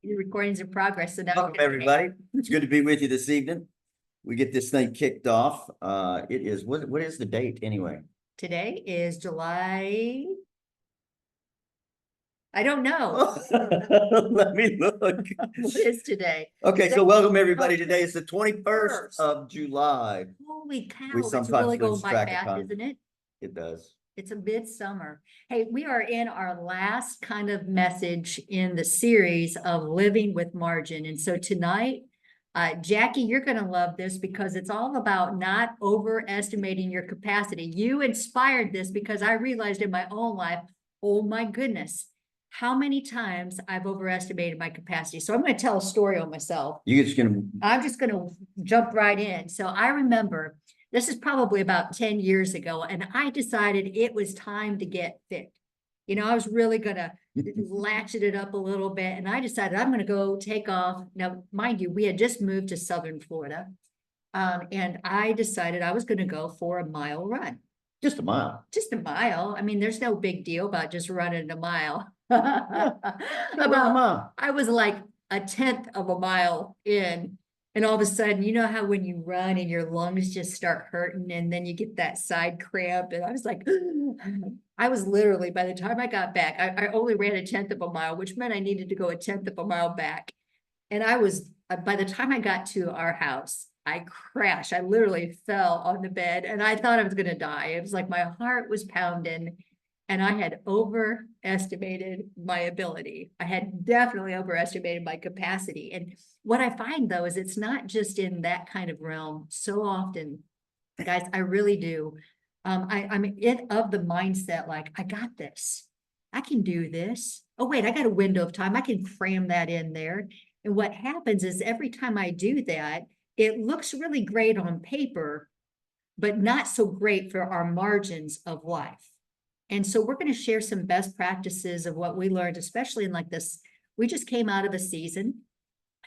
Your recording's in progress. So now Welcome, everybody. It's good to be with you this evening. We get this thing kicked off. It is, what is the date anyway? Today is July. I don't know. Let me look. What is today? Okay, Today- so welcome, everybody. Today is the 21st of July. Holy cow, We it's sometimes really lose going by track of fast, time. isn't it? It does. It's a midsummer. Hey, we are in our last kind of message in the series of living with margin. And so tonight, Jackie, you're going to love this because it's all about not overestimating your capacity. You inspired this because I realized in my own life, oh my goodness, how many times I've overestimated my capacity. So I'm going to tell a story on myself. I'm just going to jump right in. So I remember this is probably about 10 years ago, and I decided it was time to get fit. You know, I was really going to latchet it up a little bit, and I decided I'm going to go take off. Now, mind you, we had just moved to Southern Florida, and I decided I was going to go for a mile run. Just a mile. Just a mile. I mean, there's no big deal about just running a mile. About a mile. I was like a 1/10 of a mile in. And all of a sudden, you know how when you run and your lungs just start hurting and then you get that side cramp. And I was like, I was literally, by the time I got back, I only ran a 1/10 of a mile, which meant I needed to go a 1/10 of a mile back. And I was, by the time I got to our house, I crashed. I literally fell on the bed and I thought I was going to die. It was like my heart was pounding and I had overestimated my ability. I had definitely overestimated my capacity. And what I find though, is it's not just in that kind of realm. So often, guys, I really do. I'm of the mindset, like, I got this. I can do this. Oh, wait, I got a window of time. I can cram that in there. And what happens is every time I do that, it looks really great on paper, but not so great for our margins of life. And so we're going to share some best practices of what we learned, especially in like this. We just came out of a season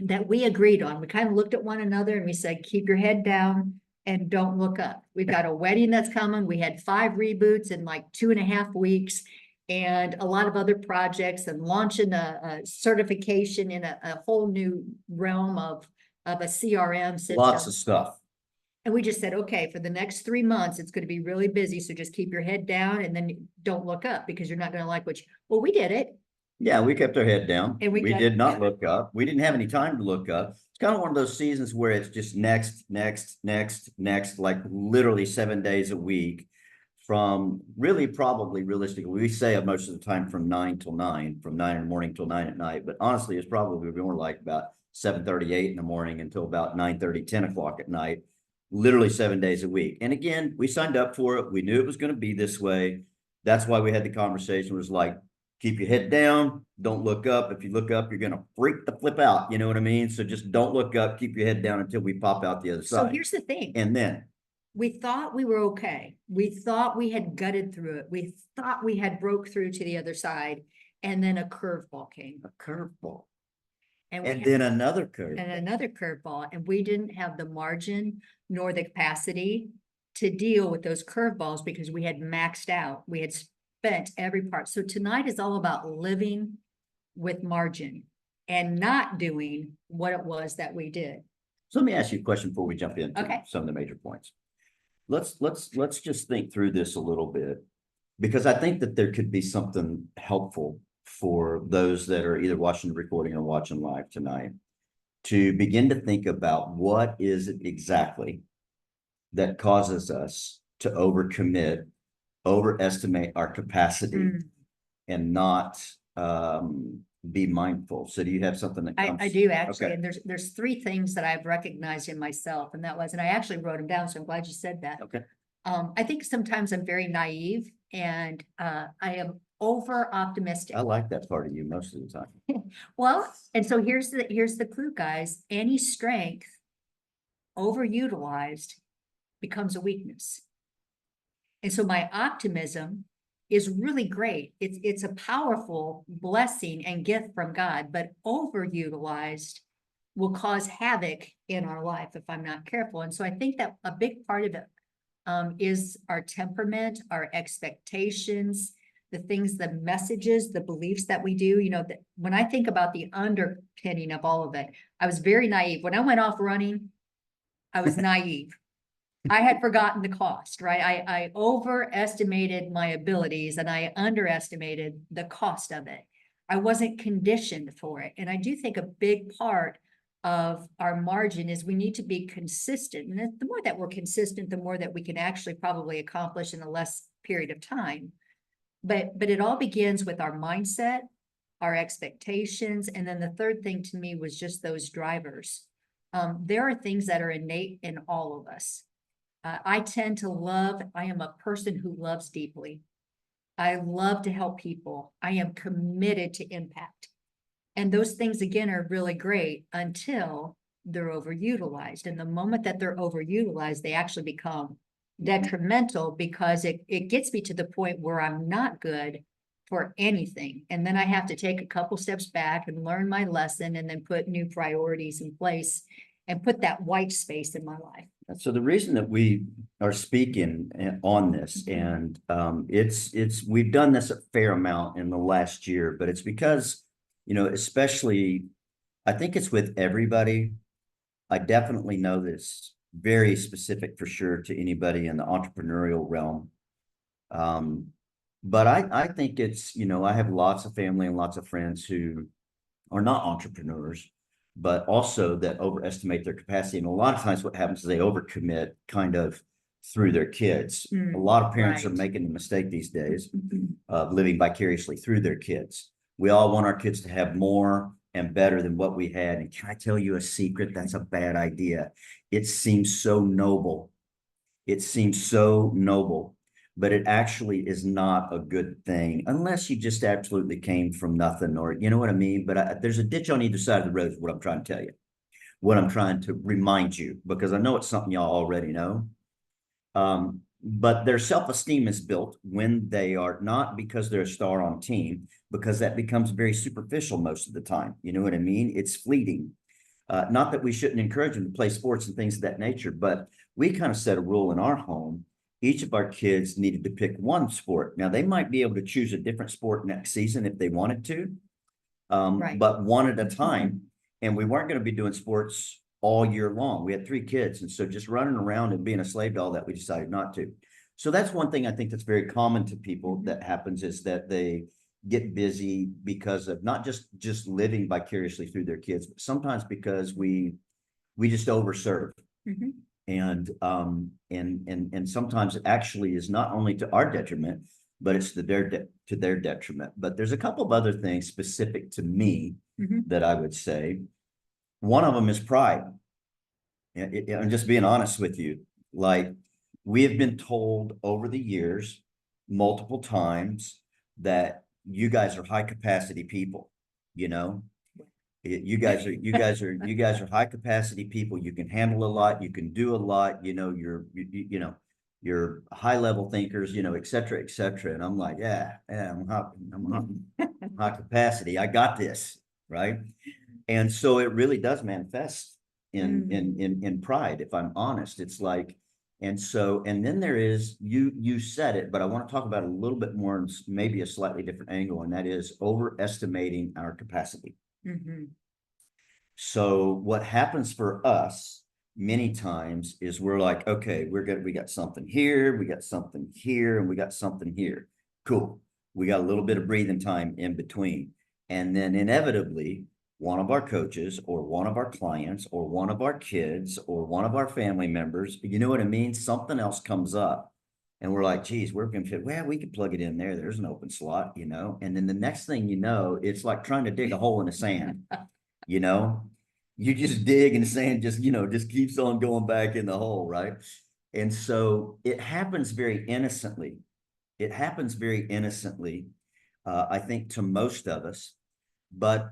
that we agreed on. We kind of looked at one another and we said, keep your head down and don't look up. We've got a wedding that's coming. We had 5 reboots in like 2.5 weeks and a lot of other projects and launching a certification in a whole new realm of a CRM system. Lots of stuff. And we just said, okay, for the next 3 months, it's going to be really busy. So just keep your head down and then don't look up because you're not going to like well, we did it. Yeah, we kept our head down. And we did not look up. We didn't have any time to look up. It's kind of one of those seasons where it's just next, like literally 7 days a week from really probably realistically, we say most of the time from 9 till 9, from 9 in the morning till 9 at night. But honestly, it's probably more like about 7:38 in the morning until about 9:30, 10 o'clock at night. Literally 7 days a week. And again, we signed up for it. We knew it was going to be this way. That's why we had the conversation. It was like, keep your head down. Don't look up. If you look up, you're going to freak the flip out. You know what I mean? So just don't look up. Keep your head down until we pop out the other side. So here's the thing. And then we thought we were okay. We thought we had gutted through it. We thought we had broke through to the other side. And then a curveball came. a curveball. And then another curve. And another curveball. And we didn't have the margin nor the capacity to deal with those curveballs because we had maxed out. We had spent every part. So tonight is all about living with margin and not doing what it was that we did. So let me ask you a question before we jump into some of the major points. Let's just think through this a little bit, because I think that there could be something helpful for those that are either watching the recording or watching live tonight to begin to think about what is it exactly that causes us to overcommit, overestimate our capacity, and not be mindful. So do you have something that comes? I do actually. Okay. And there's 3 things that I've recognized in myself. And that was, and I actually wrote them down. So I'm glad you said that. Okay. I think sometimes I'm very naive and I am over optimistic. I like that part of you most of the time. Well, and so here's the clue, guys. Any strength overutilized becomes a weakness. And so my optimism is really great. It's a powerful blessing and gift from God, but overutilized will cause havoc in our life if I'm not careful. And so I think that a big part of it is our temperament, our expectations, the things, the messages, the beliefs that we do, that when I think about the underpinning of all of it, I was very naive. When I went off running, I was naive. I had forgotten the cost, right? I overestimated my abilities and I underestimated the cost of it. I wasn't conditioned for it. And I do think a big part of our margin is we need to be consistent. And the more that we're consistent, the more that we can actually probably accomplish in a less period of time. But it all begins with our mindset, our expectations. And then the third thing to me was just those drivers. There are things that are innate in all of us. I tend to I am a person who loves deeply. I love to help people. I am committed to impact. And those things, again, are really great until they're overutilized. And the moment that they're overutilized, they actually become detrimental because it gets me to the point where I'm not good for anything. And then I have to take a couple steps back and learn my lesson and then put new priorities in place and put that white space in my life. So the reason that we are speaking on this, and we've done this a fair amount in the last year, but it's because, especially, I think it's with everybody. I definitely know this very specific for sure to anybody in the entrepreneurial realm. But I think it's, I have lots of family and lots of friends who are not entrepreneurs, but also that overestimate their capacity. And a lot of times what happens is they overcommit kind of through their kids. A lot of parents are making the mistake these days of living vicariously through their kids. We all want our kids to have more and better than what we had. And can I tell you a secret? That's a bad idea. It seems so noble. It seems so noble, but it actually is not a good thing unless you just absolutely came from nothing, or you know what I mean? But there's a ditch on either side of the road is what I'm trying to tell you, what I'm trying to remind you, because I know it's something y'all already know. But their self-esteem is built when they are not because they're a star on team, because that becomes very superficial most of the time. You know what I mean? It's fleeting. Not that we shouldn't encourage them to play sports and things of that nature, but we kind of set a rule in our home. Each of our kids needed to pick one sport. Now, they might be able to choose a different sport next season if they wanted to, but one at a time. And we weren't going to be doing sports all year long. We had 3 kids. And so just running around and being a slave to all that, we decided not to. So that's one thing I think that's very common to people that happens, is that they get busy because of not just living vicariously through their kids, but sometimes because we just overserve. And sometimes it actually is not only to our detriment, but it's to their detriment. But there's a couple of other things specific to me that I would say. One of them is pride. I'm just being honest with you. Like, we have been told over the years multiple times that you guys are high capacity people, you guys are high capacity people. You can handle a lot. You can do a lot. You're high level thinkers. Et cetera, et cetera. And I'm like, yeah, I'm high capacity. I got this, right? And so it really does manifest in pride. If I'm honest, it's like, and then there is, you said it, but I want to talk about it a little bit more, maybe a slightly different angle, and that is overestimating our capacity. So what happens for us many times is we're like, okay, we got something here, we got something here, and we got something here. Cool. We got a little bit of breathing time in between. And then inevitably, one of our coaches or one of our clients or one of our kids or one of our family members, you know what I mean? Something else comes up. And we're like, geez, we're going to fit. Well, we could plug it in there. There's an open slot, And then the next thing you know, it's like trying to dig a hole in the sand. You just dig and the sand just keeps on going back in the hole, right? And so it happens very innocently. I think, to most of us. But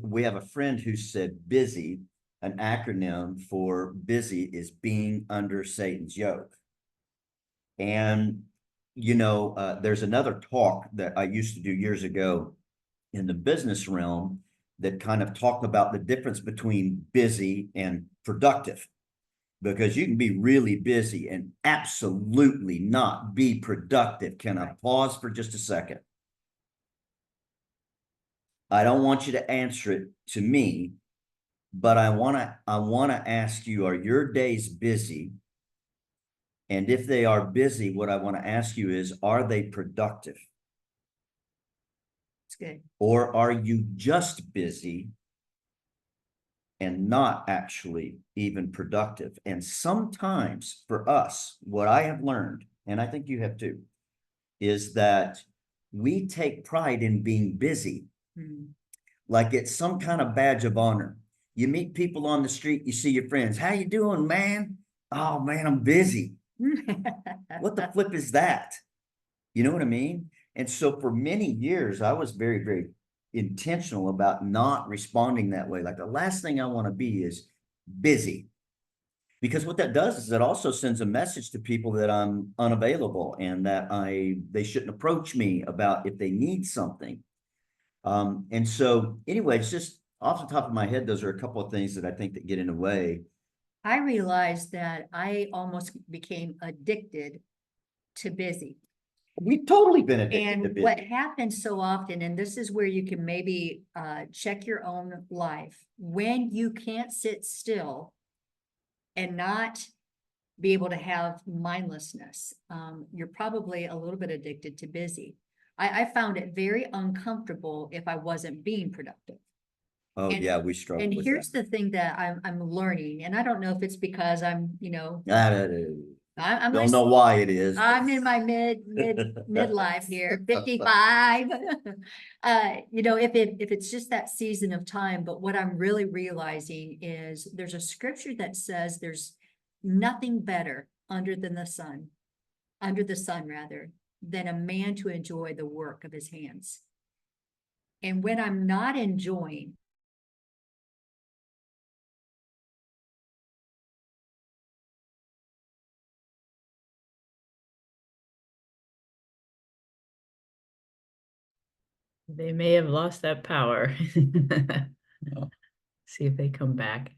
we have a friend who said busy, an acronym for busy is being under Satan's yoke. And, there's another talk that I used to do years ago in the business realm that kind of talked about the difference between busy and productive, because you can be really busy and absolutely not be productive. Can I pause for just a second? I don't want you to answer it to me, but I wanna ask you, are your days busy? And if they are busy, what I want to ask you is, are they productive? It's good. Or are you just busy and not actually even productive? And sometimes for us, what I have learned, and I think you have too, is that we take pride in being busy, like it's some kind of badge of honor. You meet people on the street, you see your friends, how you doing, man? Oh man, I'm busy. What the flip is that? You know what I mean? And so for many years, I was very, very intentional about not responding that way. Like the last thing I want to be is busy. Because what that does is it also sends a message to people that I'm unavailable and that they shouldn't approach me about if they need something. And so anyway, it's just off the top of my head, those are a couple of things that I think that get in the way. I realized that I almost became addicted to busy. We've totally been addicted to And busy. what happens so often, and this is where you can maybe check your own life, when you can't sit still and not be able to have mindlessness, you're probably a little bit addicted to busy. I found it very uncomfortable if I wasn't being productive. Oh And- yeah, we struggle And with here's that. the thing that I'm learning, and I don't know if it's because I'm, I'm Don't like, know why it is. I'm in my midlife here, 55. If it's just that season of time, but what I'm really realizing is there's a scripture that says there's nothing better under the sun rather, than a man to enjoy the work of his hands. And when I'm not enjoying, They may have lost that power. See if they come back.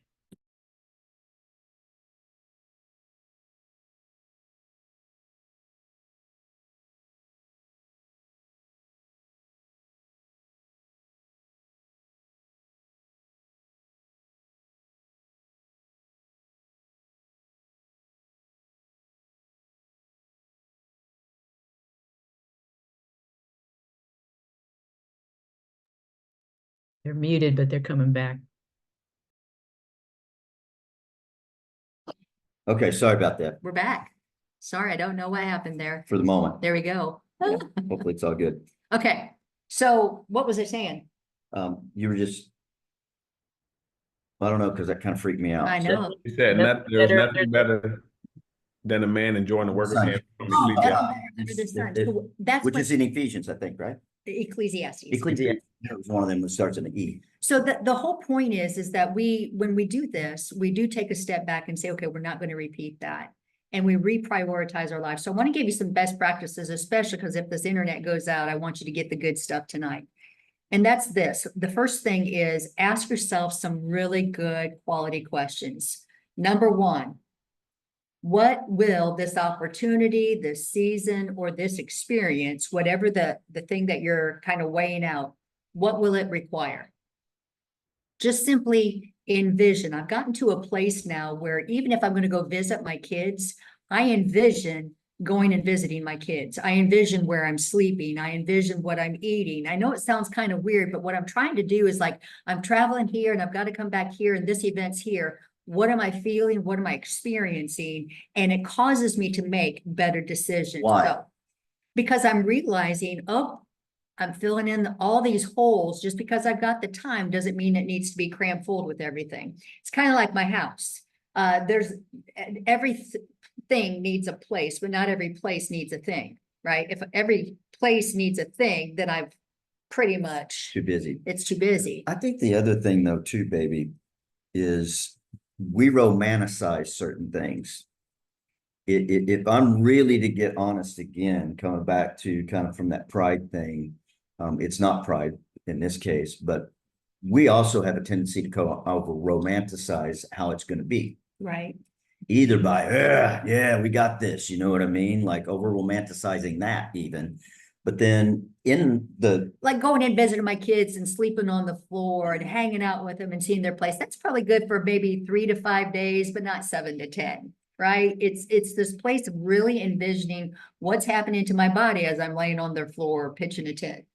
They're muted, but they're coming back. Okay, sorry about that we're back. Sorry, I don't know what happened there. for the moment. There we go. Hopefully it's all good. Okay, so what was I saying? You were just, I don't know, because that kind of freaked me out. I know. He said there's nothing better than a man enjoying the work of his Oh, hands. under the sun. So that's Which what is in Ephesians, I think, right? Ecclesiastes. Ecclesiastes, it was one of them that starts in an E. So the whole point is that when we do this, we do take a step back and say, okay, we're not going to repeat that. And we reprioritize our lives. So I want to give you some best practices, especially because if this internet goes out, I want you to get the good stuff tonight. And that's this. The first thing is ask yourself some really good quality questions. Number one, what will this opportunity, this season, or this experience, whatever the thing that you're kind of weighing out, what will it require? Just simply envision. I've gotten to a place now where even if I'm going to go visit my kids, I envision going and visiting my kids. I envision where I'm sleeping. I envision what I'm eating. I know it sounds kind of weird, but what I'm trying to do is like, I'm traveling here and I've got to come back here and this event's here. What am I feeling? What am I experiencing? And it causes me to make better decisions. Why? So, because I'm realizing, oh, I'm filling in all these holes. Just because I've got the time doesn't mean it needs to be crammed full with everything. It's kind of like my house. There's everything needs a place, but not every place needs a thing, right? If every place needs a thing, then I've pretty much, Too busy. it's too busy. I think the other thing though, too, baby, is we romanticize certain things. If I'm really to get honest again, coming back to kind of from that pride thing, it's not pride in this case, but we also have a tendency to over romanticize how it's going to be. Right. Either by, yeah, we got this, you know what I mean? Like over romanticizing that even. But then in the, Like going and visiting my kids and sleeping on the floor and hanging out with them and seeing their place. That's probably good for maybe 3 to 5 days, but not 7 to 10, right? It's this place of really envisioning what's happening to my body as I'm laying on their floor pitching a tent.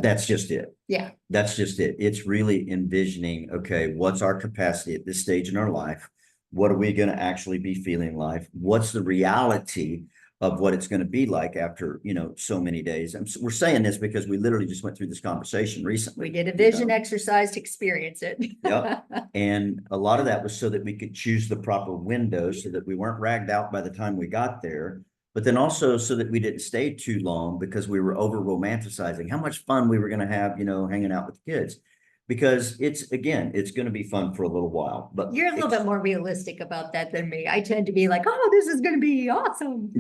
that's just it. Yeah, That's just it. It's really envisioning, okay, what's our capacity at this stage in our life? What are we going to actually be feeling in life? What's the reality of what it's going to be like after, so many days? We're saying this because we literally just went through this conversation recently. we did a vision exercise to experience it. Yep. And a lot of that was so that we could choose the proper window so that we weren't ragged out by the time we got there. But then also so that we didn't stay too long because we were over romanticizing how much fun we were going to have, hanging out with the kids. Because it's going to be fun for a little while, but You're a little bit more realistic about that than me. I tend to be like, oh, this is going to be awesome.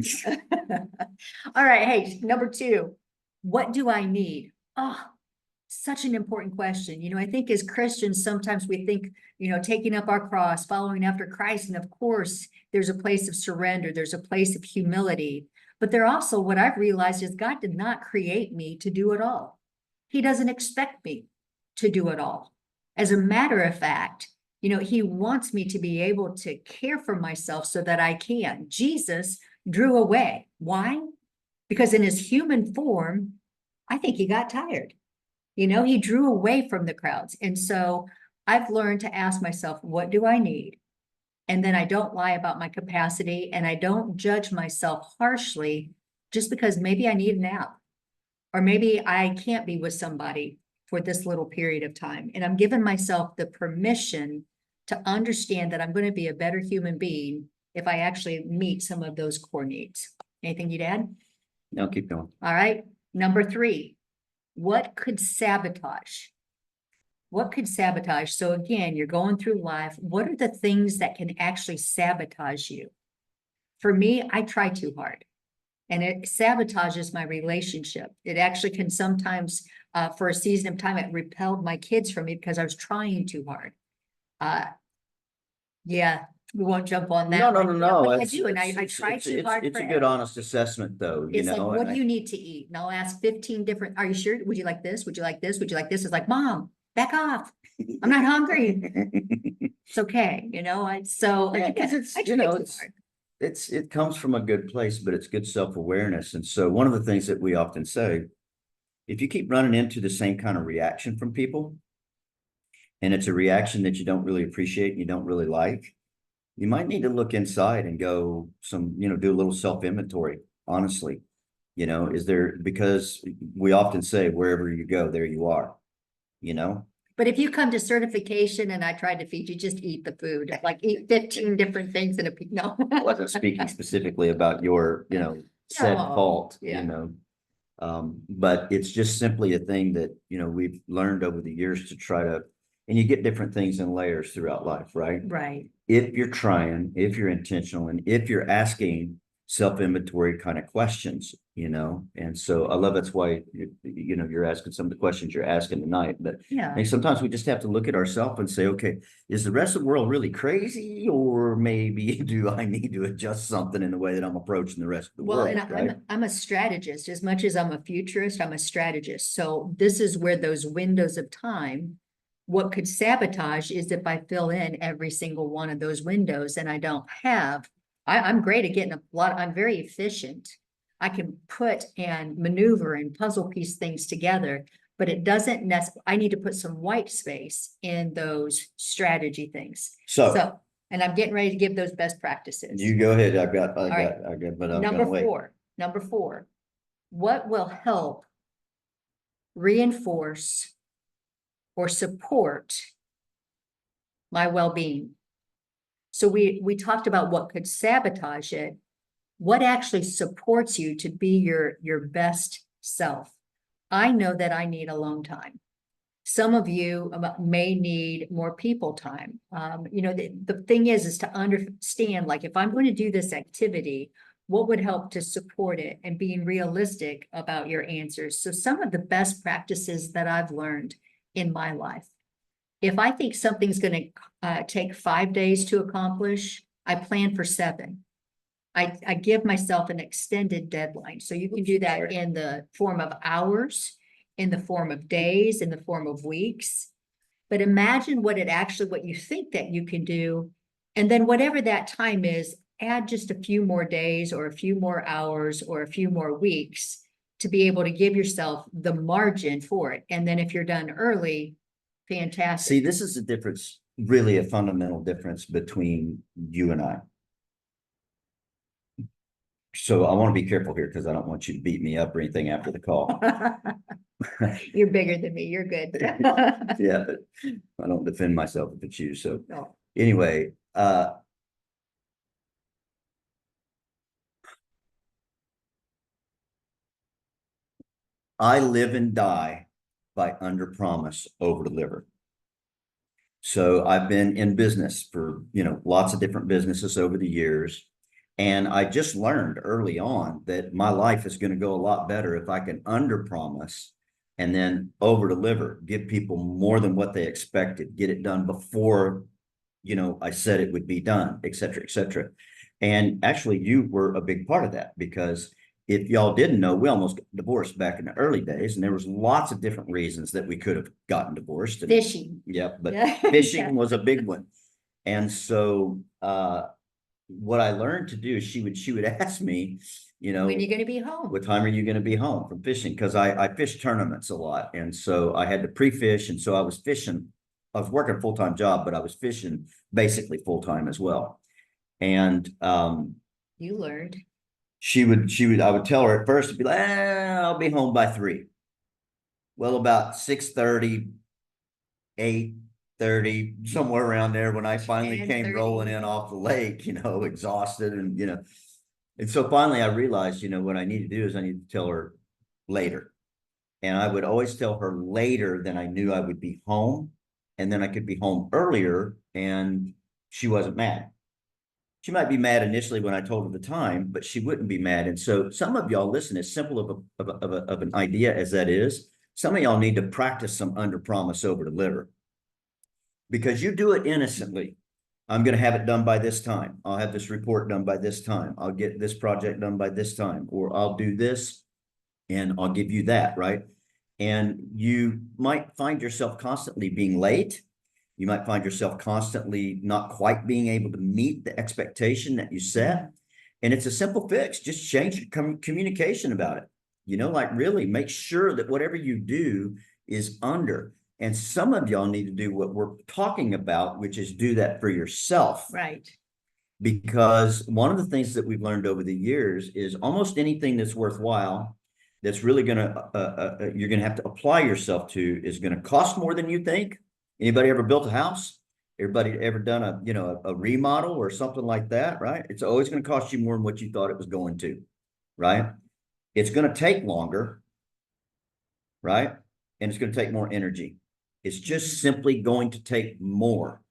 All right. Hey, number 2, what do I need? Oh, such an important question. I think as Christians, sometimes we think, taking up our cross, following after Christ. And of course, there's a place of surrender. There's a place of humility. But there also, what I've realized is God did not create me to do it all. He doesn't expect me to do it all. As a matter of fact, he wants me to be able to care for myself so that I can. Jesus drew away. Why? Because in his human form, I think he got tired. He drew away from the crowds. And so I've learned to ask myself, what do I need? And then I don't lie about my capacity and I don't judge myself harshly just because maybe I need a nap or maybe I can't be with somebody for this little period of time. And I'm giving myself the permission to understand that I'm going to be a better human being if I actually meet some of those core needs. Anything you'd add? No, keep going. All right. Number 3, what could sabotage? What could sabotage? So again, you're going through life. What are the things that can actually sabotage you? For me, I try too hard. And it sabotages my relationship. It actually can sometimes, for a season of time, it repelled my kids from me because I was trying too hard. Yeah, we won't jump on that. No. But I do, and I try too hard. It's a good honest assessment though, It's like, what do you need to eat? And I'll ask 15 different, are you sure? Would you like this? Would you like this? Would you like this? It's like, Mom, back off. I'm not hungry. It's okay. So Yeah, because again, it's, I try too hard. it comes from a good place, but it's good self-awareness. And so one of the things that we often say, if you keep running into the same kind of reaction from people, and it's a reaction that you don't really appreciate and you don't really like, you might need to look inside and go do a little self-inventory, honestly. Is there, because we often say, wherever you go, there you are, But if you come to certification and I tried to feed you, just eat the food, like eat 15 different things in a, no. I wasn't speaking specifically about your, said No, fault, yeah. but it's just simply a thing that, we've learned over the years to try to, and you get different things in layers throughout life, right? Right. If you're trying, if you're intentional, and if you're asking self-inventory kind of questions, and so I love that's why, you're asking some of the questions you're asking tonight, but Yeah. I think sometimes we just have to look at ourselves and say, okay, is the rest of the world really crazy? Or maybe do I need to adjust something in the way that I'm approaching the rest of the Well, world, and right? I'm a strategist. As much as I'm a futurist, I'm a strategist. So this is where those windows of time, what could sabotage is if I fill in every single one of those windows and I don't have, I'm great at getting a lot, I'm very efficient. I can put and maneuver and puzzle piece things together, but it doesn't I need to put some white space in those strategy things. So And I'm getting ready to give those best practices. you go ahead. I got, right. but I'm gonna wait. Number 4, what will help reinforce or support my well-being? So we talked about what could sabotage it. What actually supports you to be your best self? I know that I need alone time. Some of you may need more people time. The thing is to understand, like, if I'm going to do this activity, what would help to support it, and being realistic about your answers. So some of the best practices that I've learned in my life, if I think something's going to take 5 days to accomplish, I plan for 7. I give myself an extended deadline. So you can do that in the form of hours, in the form of days, in the form of weeks. But imagine what you think that you can do. And then whatever that time is, add just a few more days or a few more hours or a few more weeks to be able to give yourself the margin for it. And then if you're done early, fantastic. See, this is a difference, really a fundamental difference between you and I. So I want to be careful here because I don't want you to beat me up or anything after the call. You're bigger than me. You're good. Yeah, but I don't defend myself if it's you. So No. anyway, I live and die by under promise, over deliver. So I've been in business for, lots of different businesses over the years. And I just learned early on that my life is going to go a lot better if I can under promise and then over deliver, give people more than what they expected, get it done before, I said it would be done, et cetera, et cetera. And actually you were a big part of that, because if y'all didn't know, we almost got divorced back in the early days, and there was lots of different reasons that we could have gotten divorced. And, Fishing. yeah, but Yeah. fishing was a big one. And so what I learned to do, she would ask me, When are you gonna be home? what time are you going to be home from fishing? Because I fish tournaments a lot. And so I had to pre-fish. And so I was fishing. I was working a full-time job, but I was fishing basically full-time as well. And You learned. I would tell her at first to be like, I'll be home by 3. Well, about 6:30, 8:30, somewhere around there, when I finally came 10:30. rolling in off the lake, exhausted and, and so finally I realized, what I need to do is I need to tell her later. And I would always tell her later than I knew I would be home. And then I could be home earlier and she wasn't mad. She might be mad initially when I told her the time, but she wouldn't be mad. And so some of y'all, listen, as simple of an idea as that is, some of y'all need to practice some under promise, over deliver, because you do it innocently. I'm going to have it done by this time. I'll have this report done by this time. I'll get this project done by this time, or I'll do this and I'll give you that, right? And you might find yourself constantly being late. You might find yourself constantly not quite being able to meet the expectation that you set. And it's a simple fix. Just change your communication about it. Like really make sure that whatever you do is under. And some of y'all need to do what we're talking about, which is do that for yourself. Right. Because one of the things that we've learned over the years is almost anything that's worthwhile, that's really going to, you're going to have to apply yourself to, is going to cost more than you think. Anybody ever built a house? Everybody ever done a remodel or something like that, right? It's always going to cost you more than what you thought it was going to, right? It's going to take longer, right? And it's going to take more energy. It's just simply going to take more.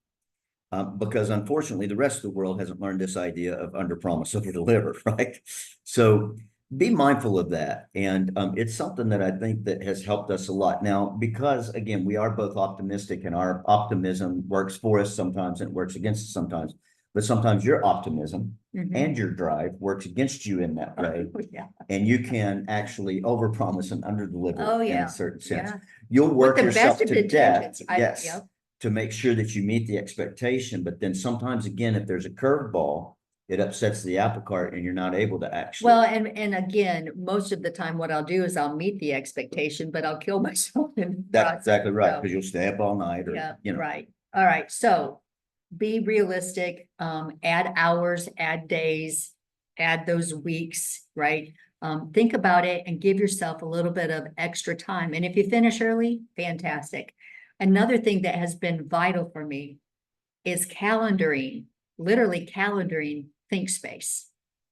Because unfortunately, the rest of the world hasn't learned this idea of under promise, over deliver, right? So be mindful of that. And it's something that I think that has helped us a lot. Now, because again, we are both optimistic, and our optimism works for us sometimes and it works against us sometimes. But sometimes your optimism and your drive works against you in that way. Yeah. And you can actually overpromise and underdeliver in a certain sense. Yeah. You'll work With the yourself best of to death, intentions. yes, Yep. to make sure that you meet the expectation. But then sometimes, again, if there's a curveball, it upsets the apple cart and you're not able to actually. Well, and again, most of the time what I'll do is I'll meet the expectation, but I'll kill myself in the That's process. exactly right, So, because you'll stay up all night or, yeah, right. All right. So be realistic, add hours, add days, add those weeks, right? Think about it and give yourself a little bit of extra time. And if you finish early, fantastic. Another thing that has been vital for me is calendaring, literally calendaring think space.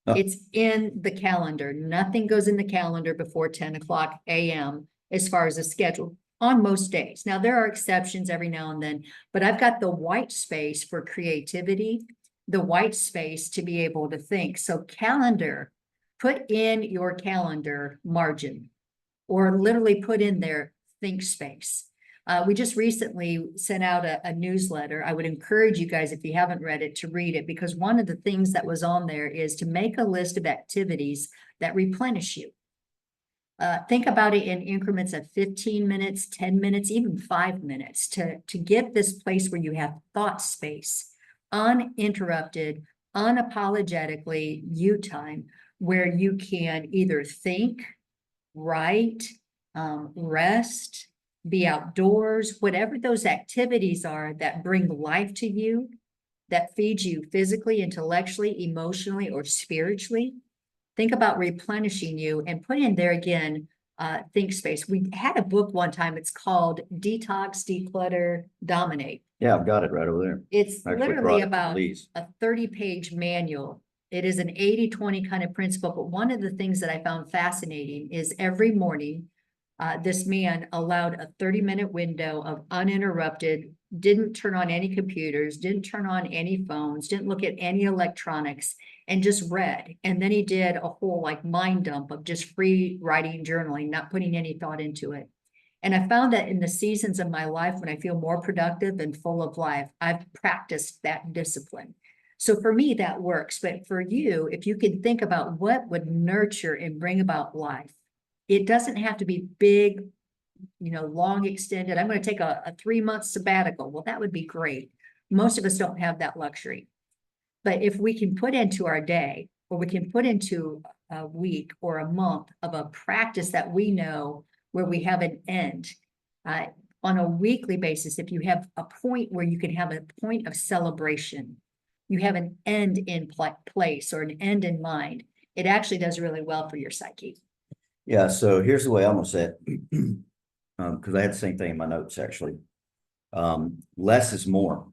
Oh. It's in the calendar. Nothing goes in the calendar before 10 o'clock a.m. as far as the schedule on most days. Now, there are exceptions every now and then, but I've got the white space for creativity, the white space to be able to think. So calendar, put in your calendar margin, or literally put in there think space. We just recently sent out a newsletter. I would encourage you guys, if you haven't read it, to read it, because one of the things that was on there is to make a list of activities that replenish you. Think about it in increments of 15 minutes, 10 minutes, even 5 minutes to get this place where you have thought space, uninterrupted, unapologetically you time, where you can either think, write, rest, be outdoors, whatever those activities are that bring life to you, that feeds you physically, intellectually, emotionally, or spiritually. Think about replenishing you and put in there again, think space. We had a book one time, it's called Detox, Declutter, Dominate. Yeah, I've got it right over there. It's Actually literally brought it, about please. a 30-page manual. It is an 80-20 kind of principle, but one of the things that I found fascinating is every morning, this man allowed a 30-minute window of uninterrupted, didn't turn on any computers, didn't turn on any phones, didn't look at any electronics, and just read. And then he did a whole like mind dump of just free writing, journaling, not putting any thought into it. And I found that in the seasons of my life when I feel more productive and full of life, I've practiced that discipline. So for me, that works. But for you, if you can think about what would nurture and bring about life, it doesn't have to be big, long extended. I'm going to take a 3-month sabbatical. Well, that would be great. Most of us don't have that luxury. But if we can put into our day, or we can put into a week or a month of a practice that we know where we have an end, on a weekly basis, if you have a point where you can have a point of celebration, you have an end in place or an end in mind, it actually does really well for your psyche. Yeah, so here's the way I'm gonna say it. Because I had the same thing in my notes, actually. Less is more.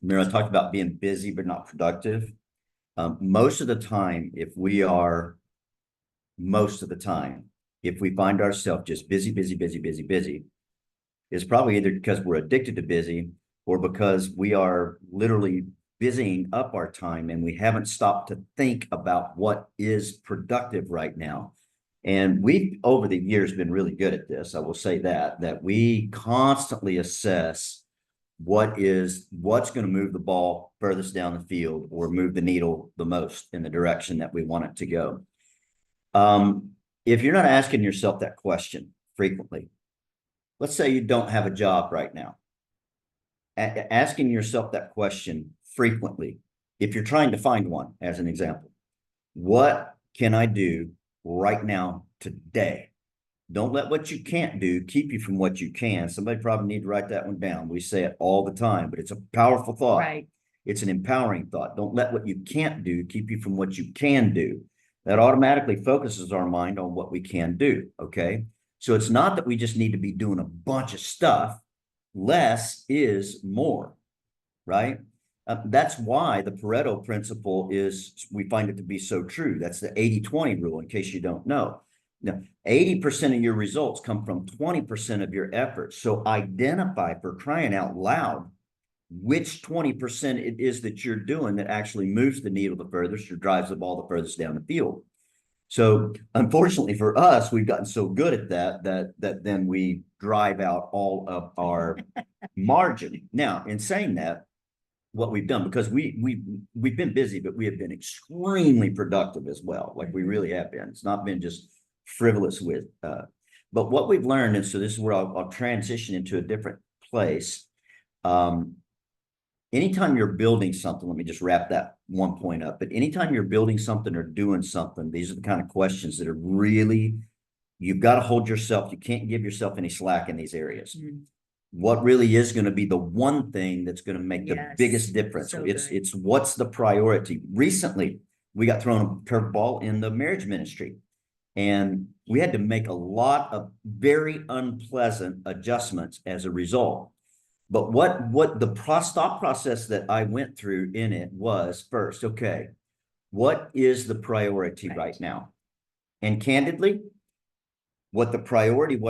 Remember, I talked about being busy but not productive. Most of the time, if we find ourselves just busy, it's probably either because we're addicted to busy or because we are literally busying up our time and we haven't stopped to think about what is productive right now. And we've, over the years, been really good at this. I will say that we constantly assess what's going to move the ball furthest down the field or move the needle the most in the direction that we want it to go. If you're not asking yourself that question frequently, let's say you don't have a job right now, asking yourself that question frequently, if you're trying to find one, as an example, what can I do right now, today? Don't let what you can't do keep you from what you can. Somebody probably need to write that one down. We say it all the time, but it's a powerful thought. Right. It's an empowering thought. Don't let what you can't do keep you from what you can do. That automatically focuses our mind on what we can do. Okay. So it's not that we just need to be doing a bunch of stuff. Less is more, right? That's why the Pareto principle we find it to be so true. That's the 80-20 rule, in case you don't know. Now, 80% of your results come from 20% of your efforts. So identify, for crying out loud, which 20% it is that you're doing that actually moves the needle the furthest or drives the ball the furthest down the field. So unfortunately for us, we've gotten so good at that then we drive out all of our margin. Now, in saying that, what we've done, because we've been busy, but we have been extremely productive as well. Like we really have been. It's not been just frivolous with, but what we've learned, and so this is where I'll transition into a different place. Anytime you're building something, let me just wrap that one point up, but anytime you're building something or doing something, these are the kind of questions that are really, you've got to hold yourself. You can't give yourself any slack in these areas. Mm-hmm. What really is going to be the one thing that's going to make the biggest difference. So it's what's the priority. Recently, we got thrown a curveball in the marriage ministry, and we had to make a lot of very unpleasant adjustments as a result. But what the thought process that I went through in it was, first, okay, what is the priority right now? And candidly, what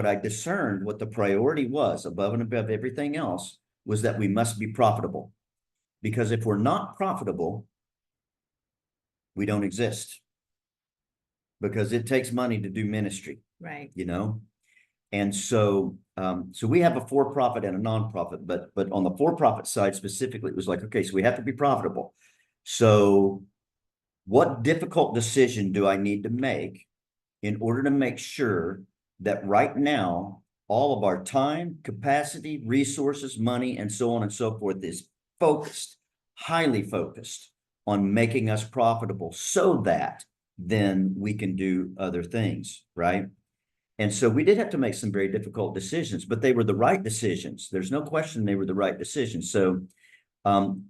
I discerned, what the priority was above and above everything else, was that we must be profitable. Because if we're not profitable, we don't exist. Because it takes money to do ministry. Right. And so, so we have a for-profit and a nonprofit, but on the for-profit side specifically, it was like, okay, so we have to be profitable. So what difficult decision do I need to make in order to make sure that right now, all of our time, capacity, resources, money, and so on and so forth is focused, highly focused on making us profitable so that then we can do other things, right? And so we did have to make some very difficult decisions, but they were the right decisions. There's no question they were the right decisions. So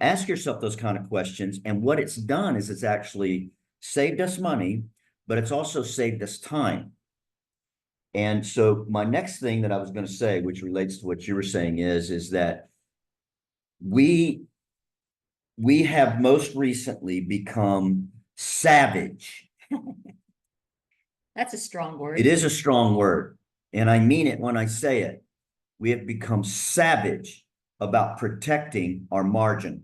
ask yourself those kind of questions. And what it's done is it's actually saved us money, but it's also saved us time. And so my next thing that I was going to say, which relates to what you were saying, is that we have most recently become savage. That's a strong word. It is a strong word, and I mean it when I say it. We have become savage about protecting our margin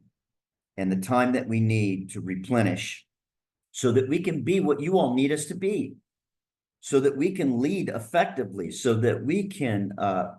and the time that we need to replenish so that we can be what you all need us to be, so that we can lead effectively, so that we can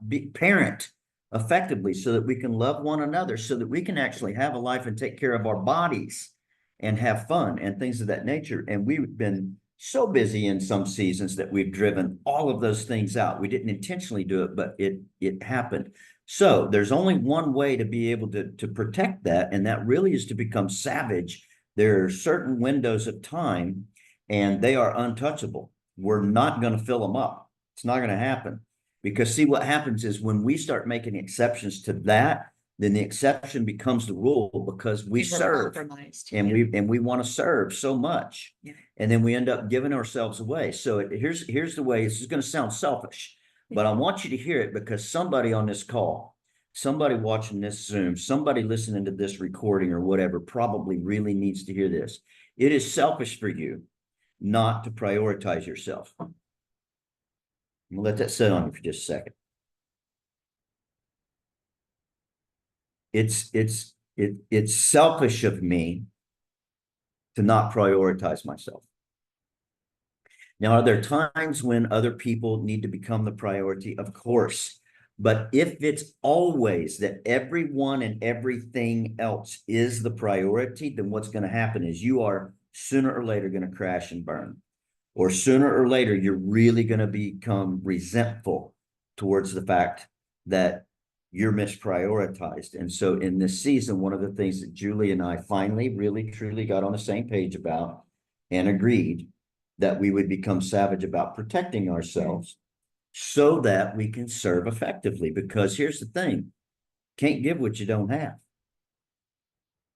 be parent effectively, so that we can love one another, so that we can actually have a life and take care of our bodies and have fun and things of that nature. And we've been so busy in some seasons that we've driven all of those things out. We didn't intentionally do it, but it happened. So there's only one way to be able to protect that, and that really is to become savage. There are certain windows of time, and they are untouchable. We're not going to fill them up. It's not going to happen. Because see, what happens is when we start making exceptions to that, then the exception becomes the rule because we serve and we want to serve so much. Yeah. And then we end up giving ourselves away. So here's the way. This is going to sound selfish, but I want you to hear it because somebody on this call, somebody watching this Zoom, somebody listening to this recording or whatever probably really needs to hear this. It is selfish for you not to prioritize yourself. I'm gonna let that sit on you for just a second. It's selfish of me to not prioritize myself. Now, are there times when other people need to become the priority? Of course. But if it's always that everyone and everything else is the priority, then what's going to happen is you are sooner or later going to crash and burn. Or sooner or later, you're really going to become resentful towards the fact that you're misprioritized. And so in this season, one of the things that Julie and I finally really truly got on the same page about and agreed that we would become savage about protecting ourselves so that we can serve effectively. Because here's the thing, can't give what you don't have.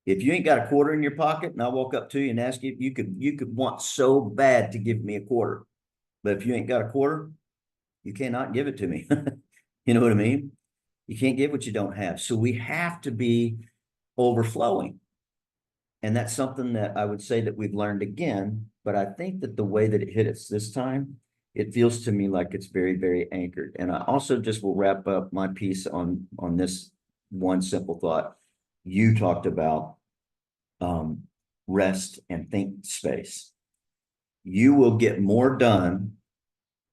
If you ain't got a quarter in your pocket and I walk up to you and ask you, you could want so bad to give me a quarter. But if you ain't got a quarter, you cannot give it to me. You know what I mean? You can't give what you don't have. So we have to be overflowing. And that's something that I would say that we've learned again, but I think that the way that it hit us this time, it feels to me like it's very, very anchored. And I also just will wrap up my piece on this one simple thought. You talked about rest and think space. You will get more done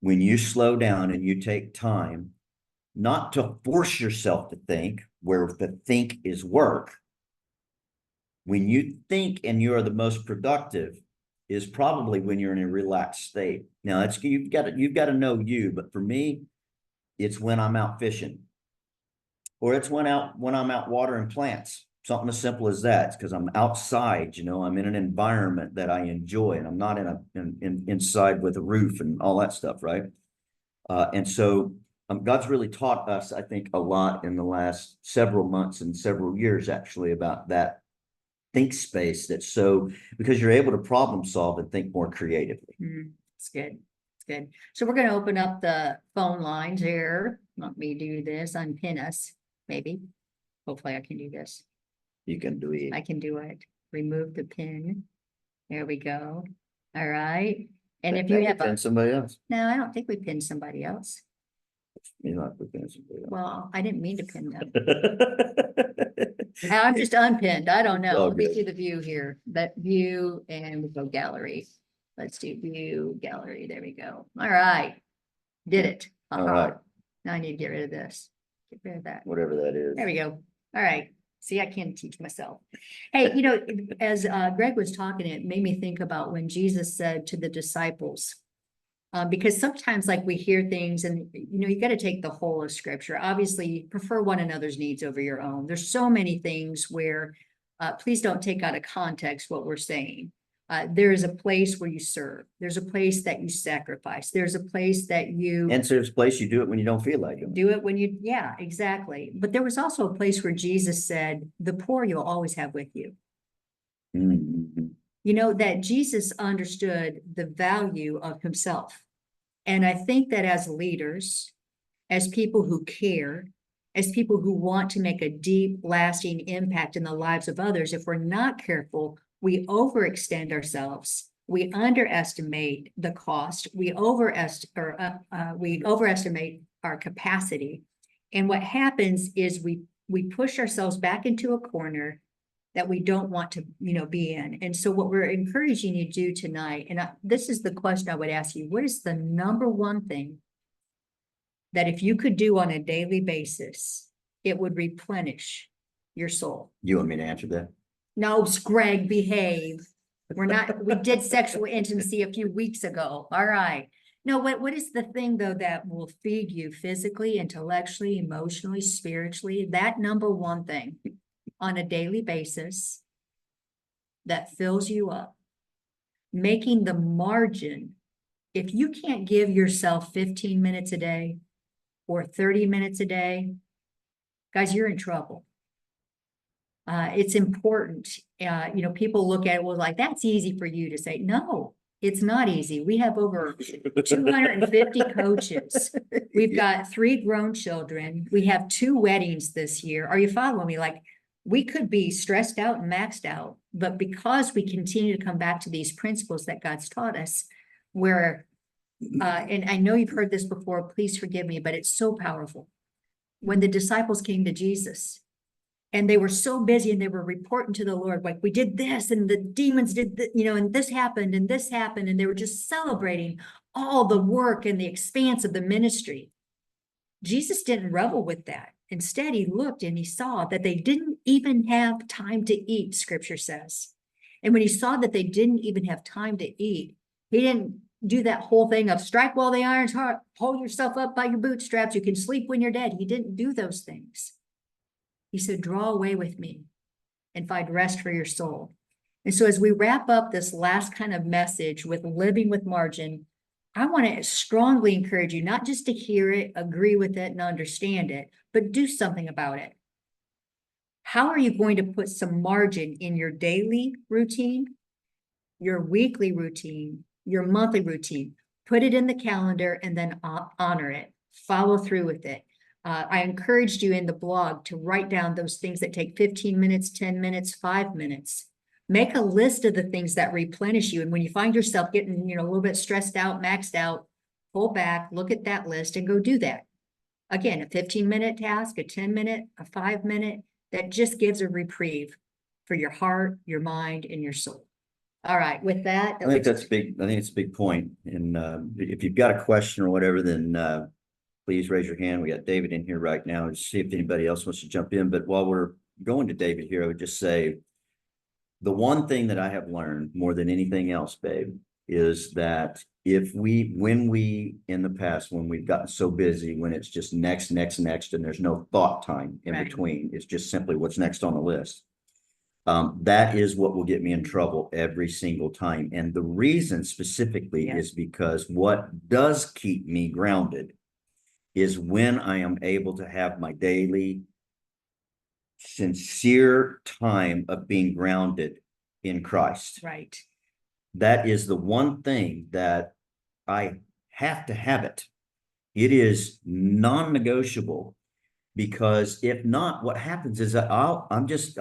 when you slow down and you take time, not to force yourself to think, where the think is work. When you think and you are the most productive is probably when you're in a relaxed state. Now it's you've got to know you, but for me, it's when I'm out fishing, or it's when I'm out watering plants. Something as simple as that. It's because I'm outside, I'm in an environment that I enjoy, and I'm not inside with a roof and all that stuff, right? And so God's really taught us, I think, a lot in the last several months and several years, actually, about that think space. That's so because you're able to problem solve and think more creatively. It's good. It's good. So we're going to open up the phone lines here. Let me do this. Unpin us, maybe. Hopefully I can do this. You can do it. I can do it. Remove the pin. There we go. All right. And if you have somebody else. No, I don't think we pinned somebody else. You're not pin somebody else. Well, I didn't mean to pin them. I'm just unpinned. I don't know. Let me see the view here. That view, and we'll go gallery. Let's do view gallery. There we go. All right. Did it. All right. Now I need to get rid of this. Get rid of that. Whatever that is. There we go. All right. See, I can't teach myself. Hey, you know, as Greg was talking, it made me think about when Jesus said to the disciples, because sometimes like we hear things and, you know, you got to take the whole of scripture. Obviously, prefer one another's needs over your own. There's so many things where please don't take out of context what we're saying. There is a place where you serve. There's a place that you sacrifice. There's a place that you And so there's a place you do it when you don't feel like it. do it when you, yeah, exactly. But there was also a place where Jesus said, the poor you'll always have with you. Mhm. You know, that Jesus understood the value of himself. And I think that as leaders, as people who care, as people who want to make a deep, lasting impact in the lives of others, if we're not careful, we overextend ourselves. We underestimate the cost. We overestimate our capacity. And what happens is we push ourselves back into a corner that we don't want to, you know, be in. And so what we're encouraging you to do tonight, and this is the question I would ask you, what is the number one thing that if you could do on a daily basis, it would replenish your soul? You want me to answer that? No, Greg, behave. We're not, we did sexual intimacy a few weeks ago. All right. No, what is the thing though that will feed you physically, intellectually, emotionally, spiritually? That number one thing on a daily basis that fills you up, making the margin. If you can't give yourself 15 minutes a day or 30 minutes a day, guys, you're in trouble. It's important. You know, people look at it, well, like, that's easy for you to say. No, it's not easy. We have over 250 coaches. We've got 3 grown children. We have 2 weddings this year. Are you following me? Like, we could be stressed out and maxed out, but because we continue to come back to these principles that God's taught us, where, and I know you've heard this before, please forgive me, but it's so powerful. When the disciples came to Jesus, and they were so busy and they were reporting to the Lord, like, we did this and the demons did, you know, and this happened and this happened. And they were just celebrating all the work and the expanse of the ministry. Jesus didn't revel with that. Instead, he looked and he saw that they didn't even have time to eat, scripture says. And when he saw that they didn't even have time to eat, he didn't do that whole thing of strike while the iron's hot, hold yourself up by your bootstraps, you can sleep when you're dead. He didn't do those things. He said, draw away with me and find rest for your soul. And so as we wrap up this last kind of message with living with margin, I want to strongly encourage you not just to hear it, agree with it, and understand it, but do something about it. How are you going to put some margin in your daily routine, your weekly routine, your monthly routine? Put it in the calendar and then honor it. Follow through with it. I encouraged you in the blog to write down those things that take 15 minutes, 10 minutes, 5 minutes. Make a list of the things that replenish you. And when you find yourself getting, you know, a little bit stressed out, maxed out, pull back, look at that list and go do that. Again, a 15-minute task, a 10-minute, a 5-minute, that just gives a reprieve for your heart, your mind, and your soul. All right, with that. I think that's big. I think it's a big point. And if you've got a question or whatever, then please raise your hand. We got David in here right now to see if anybody else wants to jump in. But while we're going to David here, I would just say the one thing that I have learned more than anything else, babe, is that when we in the past, when we've gotten so busy, when it's just next, and there's no thought time in between, it's just simply what's next on the list. That is what will get me in trouble every single time. And the reason specifically is because what does keep me grounded is when I am able to have my daily sincere time of being grounded in Christ. Right. That is the one thing that I have to have it. It is non-negotiable, because if not, what happens is that I'm just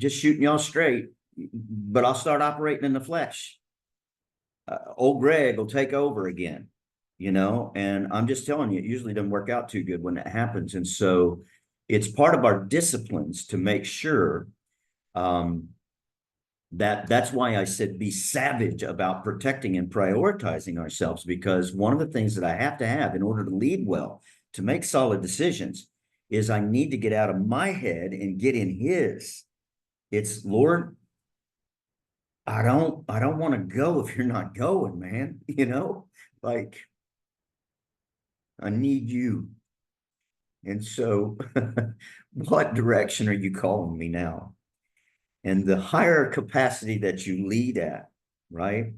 shooting y'all straight, but I'll start operating in the flesh. Old Greg will take over again, you know, and I'm just telling you, it usually doesn't work out too good when it happens. And so it's part of our disciplines to make sure that's why I said be savage about protecting and prioritizing ourselves, because one of the things that I have to have in order to lead well, to make solid decisions is I need to get out of my head and get in his. It's, Lord, I don't want to go if you're not going, man. Like I need you. And so what direction are you calling me now? And the higher capacity that you lead at, right?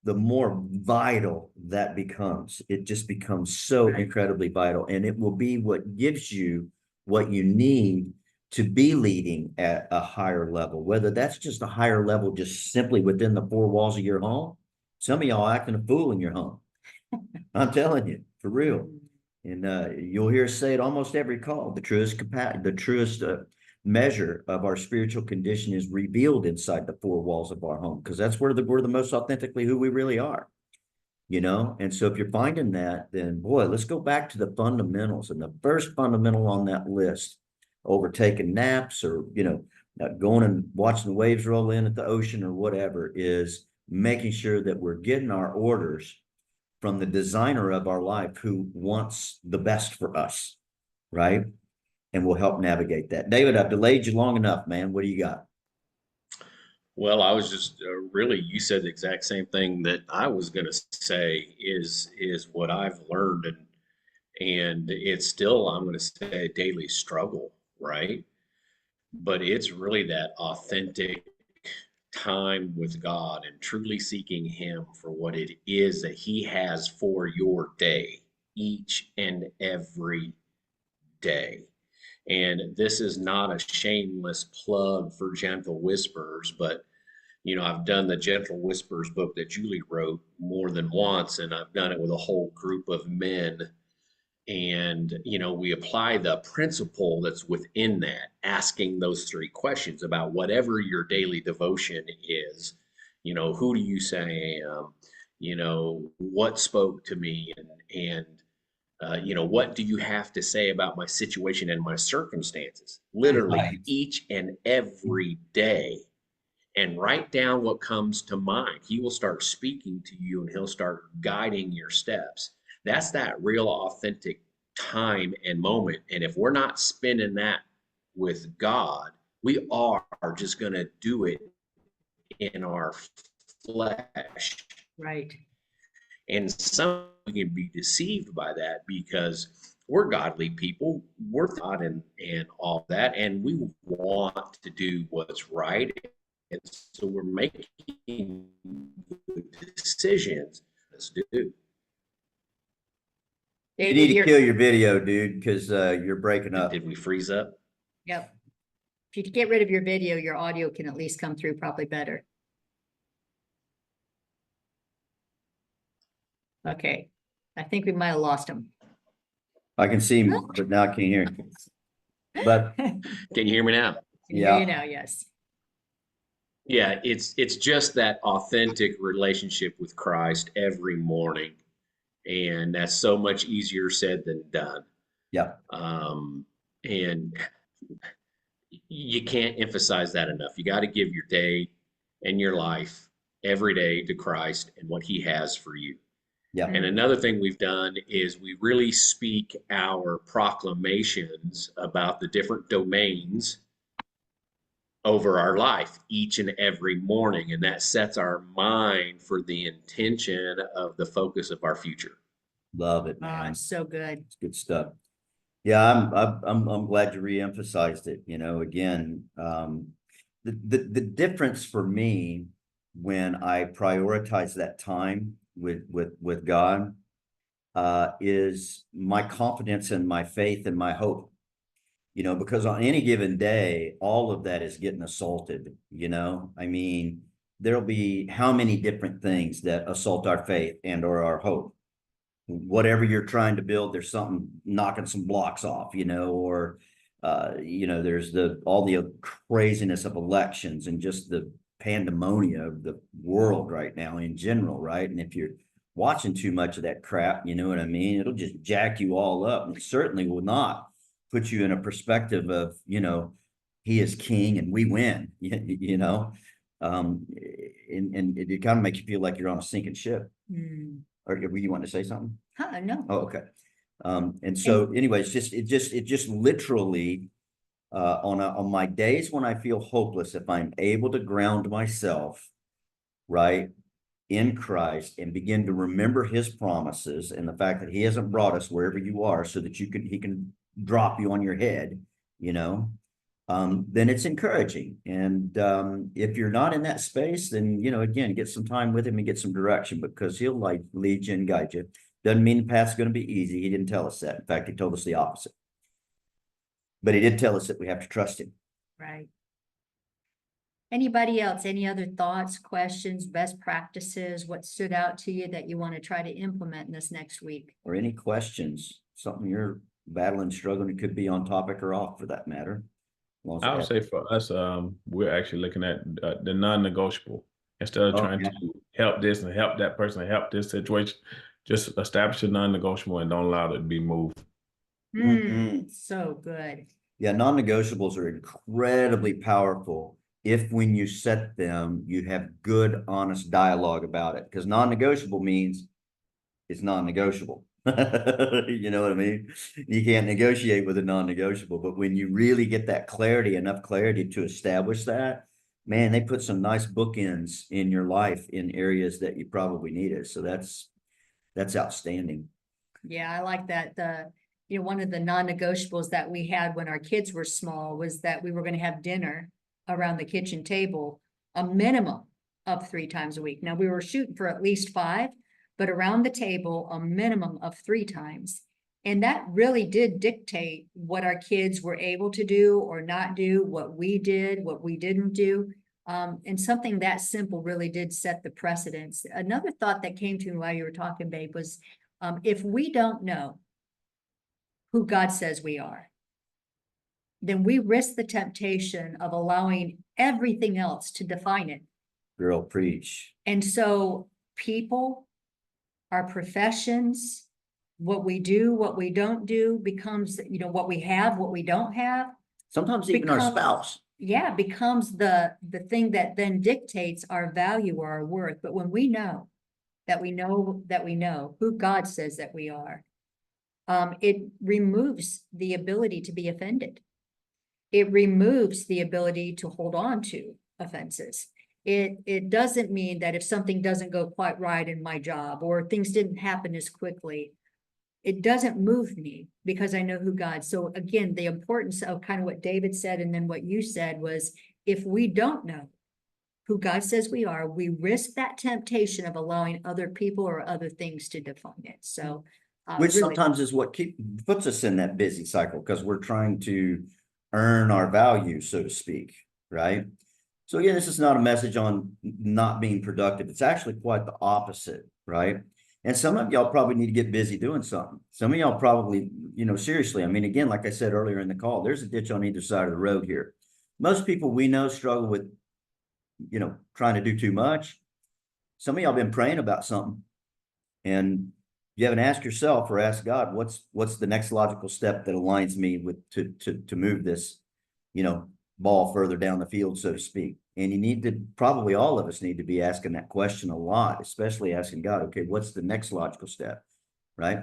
The more vital that becomes. It just becomes so incredibly vital. And it will be what gives you what you need to be leading at a higher level, whether that's just a higher level, just simply within the four walls of your home. Some of y'all acting a fool in your home. I'm telling you, for real. And you'll hear us say it almost every call. The truest measure of our spiritual condition is revealed inside the four walls of our home, because that's where we're the most authentically who we really are. And so if you're finding that, then boy, let's go back to the fundamentals. And the first fundamental on that list, over taking naps or going and watching the waves roll in at the ocean or whatever, is making sure that we're getting our orders from the designer of our life, who wants the best for us, right? And will help navigate that. David, I've delayed you long enough, man. What do you got? Well, I was just really, you said the exact same thing that I was going to say is what I've learned, and it's still, I'm going to say, a daily struggle, right? But it's really that authentic time with God and truly seeking Him for what it is that He has for your day, each and every day. And this is not a shameless plug for Gentle Whispers, but I've done the Gentle Whispers book that Julie wrote more than once, and I've done it with a whole group of men. And, we apply the principle that's within that, asking those three questions about whatever your daily devotion is. Who do you say I am? What spoke to me? And what do you have to say about my situation and my circumstances? Literally Right. each and every day. And write down what comes to mind. He will start speaking to you and he'll start guiding your steps. That's that real authentic time and moment. And if we're not spending that with God, we are just going to do it in our flesh. Right. And some can be deceived by that because we're godly people, we're God and all that, and we want to do what's right. And so we're making decisions. Let's do. You David, need to you're- kill your video, dude, because you're breaking up. Did we freeze up? Yep. If you get rid of your video, your audio can at least come through probably better. Okay. I think we might have lost him. I can see him, but now I can't hear him. But Can you hear me now? Can hear you now, yes. Yeah, it's just that authentic relationship with Christ every morning, and that's so much easier said than done. yeah, And you can't emphasize that enough. You got to give your day and your life every day to Christ and what He has for you. yeah. And another thing we've done is we really speak our proclamations about the different domains over our life each and every morning. And that sets our mind for the intention of the focus of our future. Love it, Oh, man. it's so good. It's good stuff. Yeah, I'm glad you reemphasized it. Again, the difference for me when I prioritize that time with God is my confidence and my faith and my hope. Because on any given day, all of that is getting assaulted. I mean, there'll be how many different things that assault our faith and or our hope. Whatever you're trying to build, there's something knocking some blocks off, or there's all the craziness of elections and just the pandemonia of the world right now in general, right? And if you're watching too much of that crap, you know what I mean? It'll just jack you all up. And it certainly will not put you in a perspective of, He is king and we win, and it kind of makes you feel like you're on a sinking ship. Hmm. Or were you want to say something? Huh, no. Oh, okay. And so anyways, it just literally, on my days when I feel hopeless, if I'm able to ground myself, right, in Christ and begin to remember his promises and the fact that he hasn't brought us wherever you are so that he can drop you on your head, then it's encouraging. And if you're not in that space, then, again, get some time with him and get some direction, because he'll like lead you and guide you. Doesn't mean the path's going to be easy. He didn't tell us that. In fact, he told us the opposite. But he did tell us that we have to trust him. Right. Anybody else? Any other thoughts, questions, best practices? What stood out to you that you want to try to implement in this next week? Or any questions, something you're battling, struggling, it could be on topic or off for that matter. I would say for us, we're actually looking at the non-negotiable instead of trying to help this and help that person and help this situation. Just establish a non-negotiable and don't allow it to be moved. So good. Yeah, non-negotiables are incredibly powerful if when you set them, you have good, honest dialogue about it. Because non-negotiable means it's non-negotiable. You know what I mean? You can't negotiate with a non-negotiable, but when you really get that clarity, enough clarity to establish that, man, they put some nice bookends in your life in areas that you probably needed. So that's outstanding. Yeah, I like that. One of the non-negotiables that we had when our kids were small was that we were going to have dinner around the kitchen table, a minimum of 3 times a week. Now, we were shooting for at least 5, but around the table, a minimum of 3 times. And that really did dictate what our kids were able to do or not do, what we did, what we didn't do. And something that simple really did set the precedence. Another thought that came to me while you were talking, babe, was if we don't know who God says we are, then we risk the temptation of allowing everything else to define it. Girl, preach. And so people, our professions, what we do, what we don't do becomes, what we have, what we don't have. Sometimes even our spouse. Yeah, becomes the thing that then dictates our value or our worth. But when we know that we know who God says that we are, it removes the ability to be offended. It removes the ability to hold on to offenses. It doesn't mean that if something doesn't go quite right in my job or things didn't happen as quickly, it doesn't move me because I know who God. So again, the importance of kind of what David said and then what you said was, if we don't know who God says we are, we risk that temptation of allowing other people or other things to define it. So, which really, sometimes is what puts us in that busy cycle, because we're trying to earn our value, so to speak, right? So again, this is not a message on not being productive. It's actually quite the opposite, right? And some of y'all probably need to get busy doing something. Some of y'all probably, seriously, I mean, again, like I said earlier in the call, there's a ditch on either side of the road here. Most people we know struggle with, trying to do too much. Some of y'all been praying about something and you haven't asked yourself or asked God, what's the next logical step that aligns me with to move this, ball further down the field, so to speak. And you need to, probably all of us need to be asking that question a lot, especially asking God, okay, what's the next logical step, right?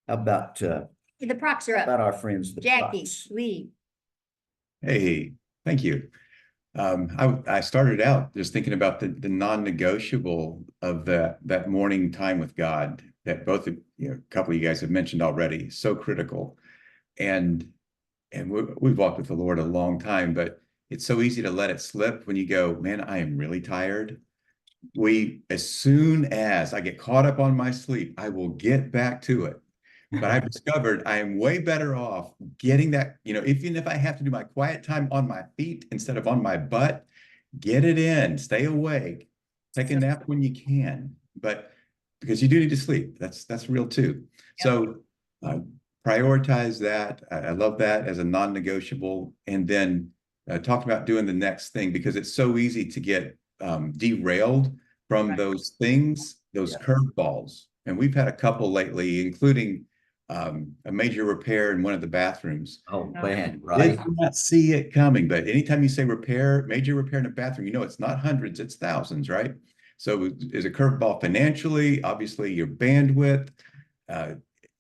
How about the procs are up. about our friends, the Jackie, Procs? Lee. Hey, thank you. I started out just thinking about the non-negotiable of that morning time with God that both of a couple of you guys have mentioned already. So critical, and we've walked with the Lord a long time, but it's so easy to let it slip when you go, man, I am really tired. As soon as I get caught up on my sleep, I will get back to it. But I've discovered I am way better off getting that, even if I have to do my quiet time on my feet instead of on my butt, get it in, stay awake, take a nap when you can. But because you do need to sleep, that's real too. So prioritize that. I love that as a non-negotiable. And then talk about doing the next thing, because it's so easy to get derailed from those things, those curveballs. And we've had a couple lately, including a major repair in one of the bathrooms. Oh man, right. Did not see it coming, but anytime you say major repair in a bathroom, it's not hundreds, it's thousands, right? So is a curveball financially, obviously your bandwidth,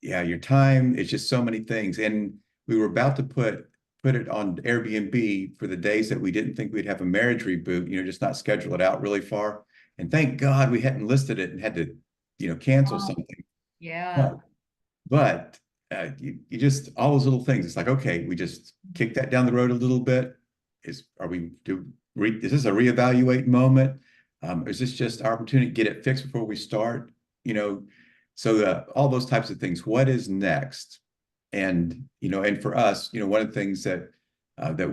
yeah, your time, it's just so many things. And we were about to put it on Airbnb for the days that we didn't think we'd have a marriage reboot, just not schedule it out really far. And thank God we hadn't listed it and had to, cancel something. Yeah. But you just, all those little things, it's like, okay, we just kick that down the road a little bit. Is this a reevaluate moment? Is this just our opportunity to get it fixed before we start? So all those types of things. What is next? And and for us, one of the things that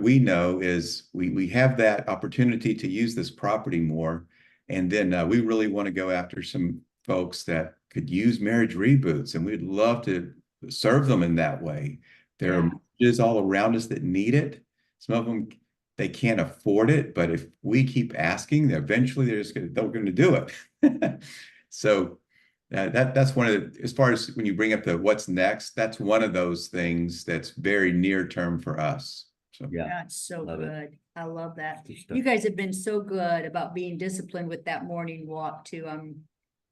we know is we have that opportunity to use this property more, and then we really want to go after some folks that could use marriage reboots, and we'd love to serve them in that way. There are marriages all around us that need it. Some of them, they can't afford it, but if we keep asking, eventually they're going to do it. So that's one of the, as far as when you bring up the what's next, that's one of those things that's very near term for us. So Yeah. That's so Love it. good. I love that. Good stuff. You guys have been so good about being disciplined with that morning walk too.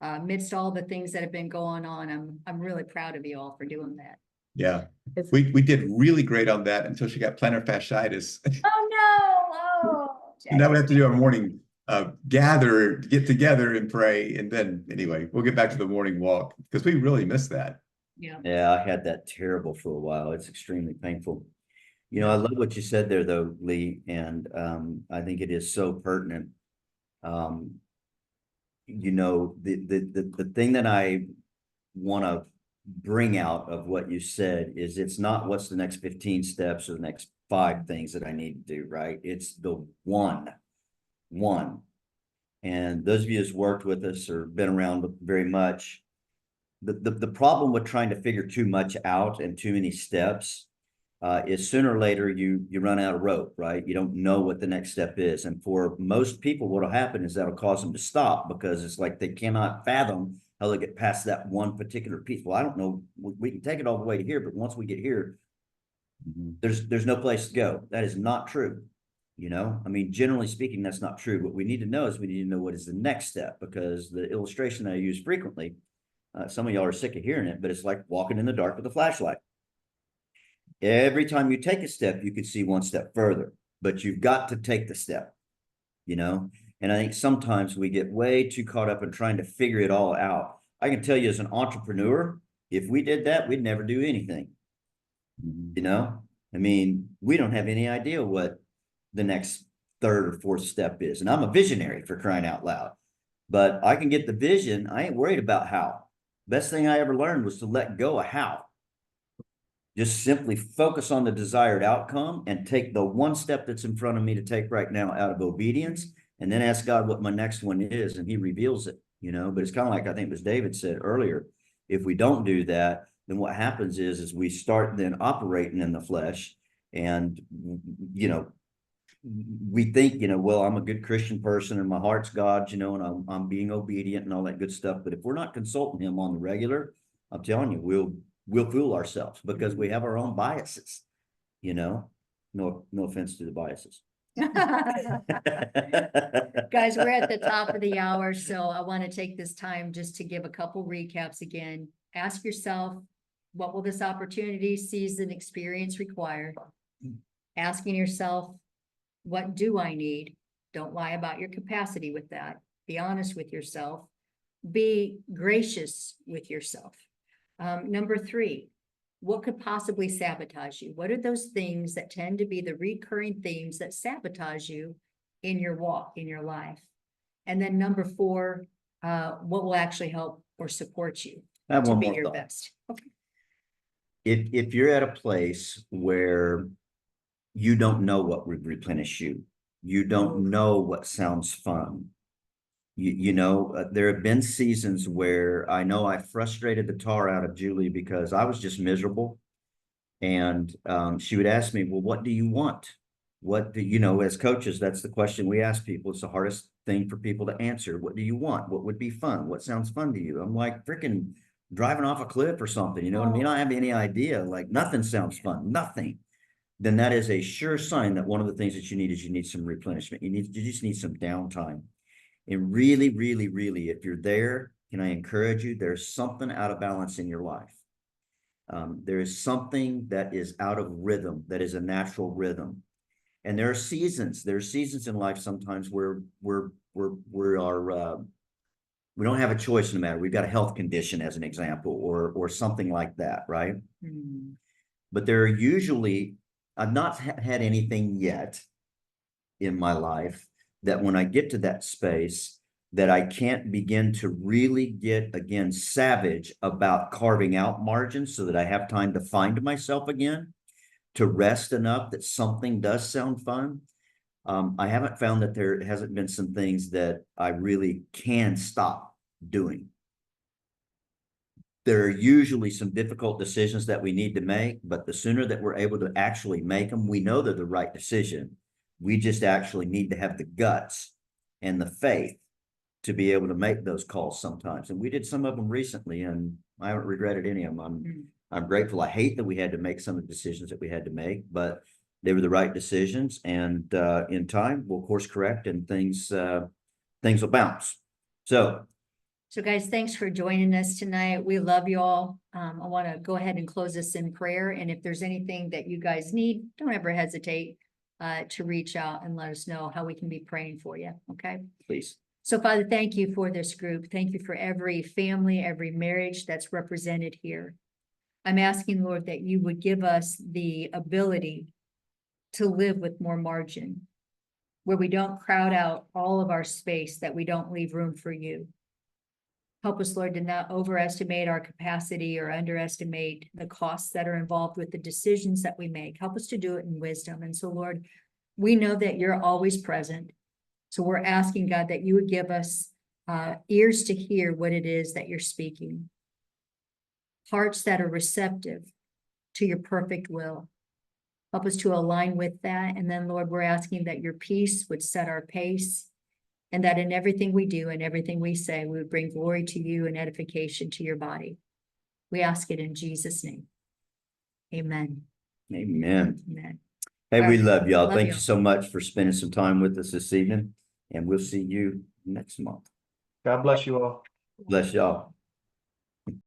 Amidst all the things that have been going on, I'm really proud of you all for doing that. yeah, we did really great on that until she got plantar fasciitis. Oh, no. Oh, And now we have to do our morning get together and pray. And then anyway, we'll get back to the morning walk because we really missed that. yeah. Yeah, I had that terrible for a while. It's extremely painful. I love what you said there though, Lee, and I think it is so pertinent. The thing that I want to bring out of what you said is it's not what's the next 15 steps or the next 5 things that I need to do, right? It's the one. And those of you who's worked with us or been around very much, the problem with trying to figure too much out and too many steps is sooner or later you run out of rope, right? You don't know what the next step is. And for most people, what'll happen is that'll cause them to stop because it's like they cannot fathom how they get past that one particular piece. Well, I don't know. We can take it all the way to here, but once we get here, there's no place to go. That is not true. I mean, generally speaking, that's not true. What we need to know is we need to know what is the next step, because the illustration that I use frequently, some of y'all are sick of hearing it, but it's like walking in the dark with a flashlight. Every time you take a step, you can see one step further, but you've got to take the step, and I think sometimes we get way too caught up in trying to figure it all out. I can tell you as an entrepreneur, if we did that, we'd never do anything. I mean, we don't have any idea what the next 3rd or 4th step is. And I'm a visionary, for crying out loud, but I can get the vision. I ain't worried about how. Best thing I ever learned was to let go of how. Just simply focus on the desired outcome and take the one step that's in front of me to take right now out of obedience, and then ask God what my next one is, and he reveals it, but it's kind of like, I think it was David said earlier, if we don't do that, then what happens is we start then operating in the flesh, and we think, well, I'm a good Christian person and my heart's God's, and I'm being obedient and all that good stuff. But if we're not consulting him on the regular, I'm telling you, we'll fool ourselves because we have our own biases, no offense to the biases. Guys, we're at the top of the hour, so I want to take this time just to give a couple recaps again. Ask yourself, what will this opportunity, season, experience require? Asking yourself, what do I need? Don't lie about your capacity with that. Be honest with yourself. Be gracious with yourself. Number 3, what could possibly sabotage you? What are those things that tend to be the recurring themes that sabotage you in your walk, in your life? And then number 4, what will actually help or support you I have to one be more your thought. best? Okay. If you're at a place where you don't know what would replenish you, you don't know what sounds fun, there have been seasons where I know I frustrated the tar out of Julie because I was just miserable. And she would ask me, well, what do you want? What do as coaches, that's the question we ask people. It's the hardest thing for people to answer. What do you want? What would be fun? What sounds fun to you? I'm like, freaking driving off a cliff or something. You know what I mean? I don't have any idea. Like, nothing sounds fun, nothing. Then that is a sure sign that one of the things that you need some replenishment. You just need some downtime. And really, really, really, if you're there, can I encourage you? There's something out of balance in your life. There is something that is out of rhythm, that is a natural rhythm. And there are seasons in life sometimes where we don't have a choice in the matter. We've got a health condition as an example, or something like that, right? Mm. But there are usually, I've not had anything yet in my life that when I get to that space, that I can't begin to really get, again, savage about carving out margins so that I have time to find myself again, to rest enough that something does sound fun. I haven't found that there hasn't been some things that I really can stop doing. There are usually some difficult decisions that we need to make, but the sooner that we're able to actually make them, we know they're the right decision. We just actually need to have the guts and the faith to be able to make those calls sometimes. And we did some of them recently, and I haven't regretted any of them. I'm grateful. I hate that we had to make some of the decisions that we had to make, but they were the right decisions. And in time, we'll course correct, and things will bounce. So guys, thanks for joining us tonight. We love you all. I want to go ahead and close this in prayer. And if there's anything that you guys need, don't ever hesitate to reach out and let us know how we can be praying for you. Okay. please. So Father, thank you for this group. Thank you for every family, every marriage that's represented here. I'm asking, Lord, that you would give us the ability to live with more margin, where we don't crowd out all of our space, that we don't leave room for you. Help us, Lord, to not overestimate our capacity or underestimate the costs that are involved with the decisions that we make. Help us to do it in wisdom. And so, Lord, we know that you're always present. So we're asking, God, that you would give us ears to hear what it is that you're speaking, hearts that are receptive to your perfect will. Help us to align with that. And then, Lord, we're asking that your peace would set our pace, and that in everything we do and everything we say, we would bring glory to you and edification to your body. We ask it in Jesus' name. Amen. Amen. Amen. Hey, All we right. love y'all. Love Thank y'all. you so much for spending some time with us this evening, and we'll see you next month. God bless you all. Bless y'all.